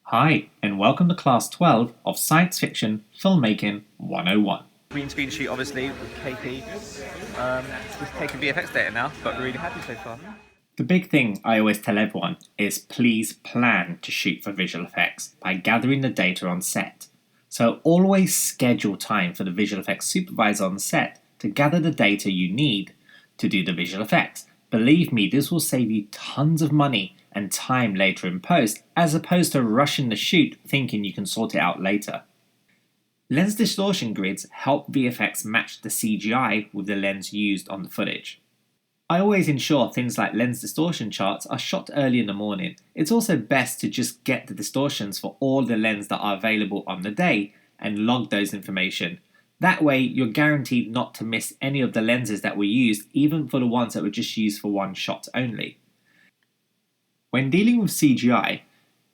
Hi, and welcome to Class 12 of Science Fiction Filmmaking 101. Green screen shoot, obviously, with KP. Just taking VFX data now, but we're really happy so far. The big thing I always tell everyone is please plan to shoot for visual effects by gathering the data on set. So always schedule time for the visual effects supervisor on set to gather the data you need to do the visual effects. Believe me, this will save you tons of money and time later in post, as opposed to rushing the shoot thinking you can sort it out later. Lens distortion grids help VFX match the CGI with the lens used on the footage. I always ensure things like lens distortion charts are shot early in the morning. It's also best to just get the distortions for all the lenses that are available on the day and log those information. That way you're guaranteed not to miss any of the lenses that were used, even for the ones that were just used for one shot only. When dealing with CGI,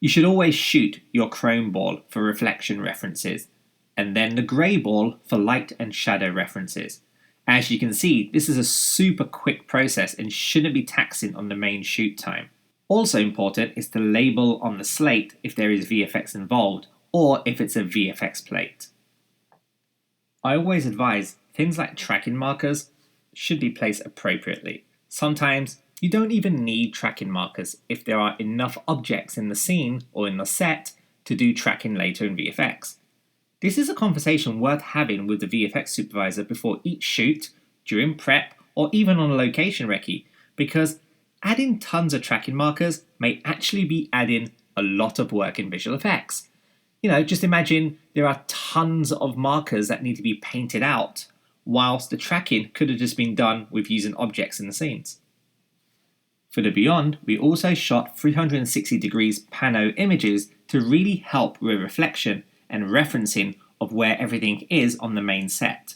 you should always shoot your chrome ball for reflection references, and then the grey ball for light and shadow references. As you can see, this is a super quick process and shouldn't be taxing on the main shoot time. Also important is to label on the slate if there is VFX involved, or if it's a VFX plate. I always advise things like tracking markers should be placed appropriately. Sometimes you don't even need tracking markers if there are enough objects in the scene or in the set to do tracking later in VFX. This is a conversation worth having with the VFX supervisor before each shoot, during prep, or even on a location recce, because adding tons of tracking markers may actually be adding a lot of work in visual effects. Just imagine there are tons of markers that need to be painted out, whilst the tracking could have just been done with using objects in the scenes. For the Beyond, we also shot 360 degrees pano images to really help with reflection and referencing of where everything is on the main set.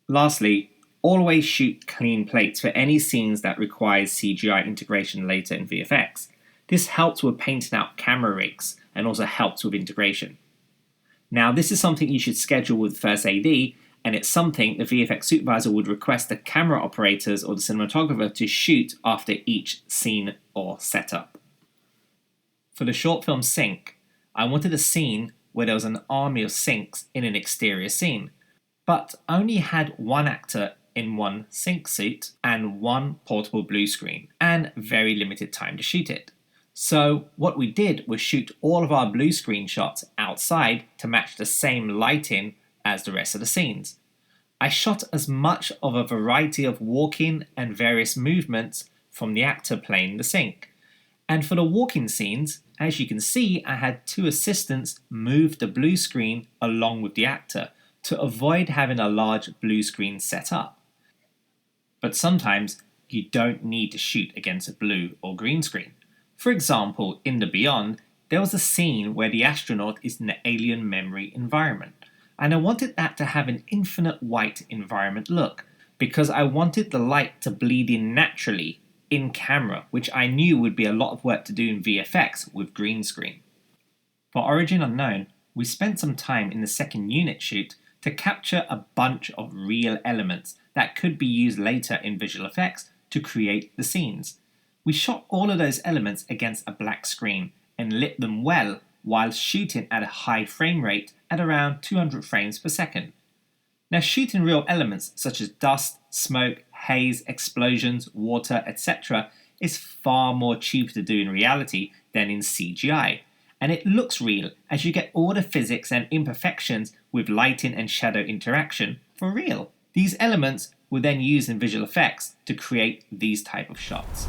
Lastly, always shoot clean plates for any scenes that requires CGI integration later in VFX. This helps with painting out camera rigs and also helps with integration. Now, this is something you should schedule with First AD, and it's something the VFX supervisor would request the camera operators or the cinematographer to shoot after each scene or setup. For the short film Sync, I wanted a scene where there was an army of syncs in an exterior scene, but only had one actor in one sync suit and one portable blue screen, and very limited time to shoot it. So what we did was shoot all of our blue screen shots outside to match the same lighting as the rest of the scenes. I shot as much of a variety of walking and various movements from the actor playing the sync. And for the walking scenes, as you can see, I had two assistants move the blue screen along with the actor to avoid having a large blue screen set up. But sometimes you don't need to shoot against a blue or green screen. For example, in The Beyond, there was a scene where the astronaut is in the alien memory environment, and I wanted that to have an infinite white environment look, because I wanted the light to bleed in naturally in camera, which I knew would be a lot of work to do in VFX with green screen. For Origin Unknown, we spent some time in the second unit shoot to capture a bunch of real elements that could be used later in visual effects to create the scenes. We shot all of those elements against a black screen and lit them well while shooting at a high frame rate at around 200 frames per second. Now, shooting real elements such as dust, smoke, haze, explosions, water, etc. is far more cheaper to do in reality than in CGI, and it looks real as you get all the physics and imperfections with lighting and shadow interaction for real. These elements were then used in visual effects to create these type of shots.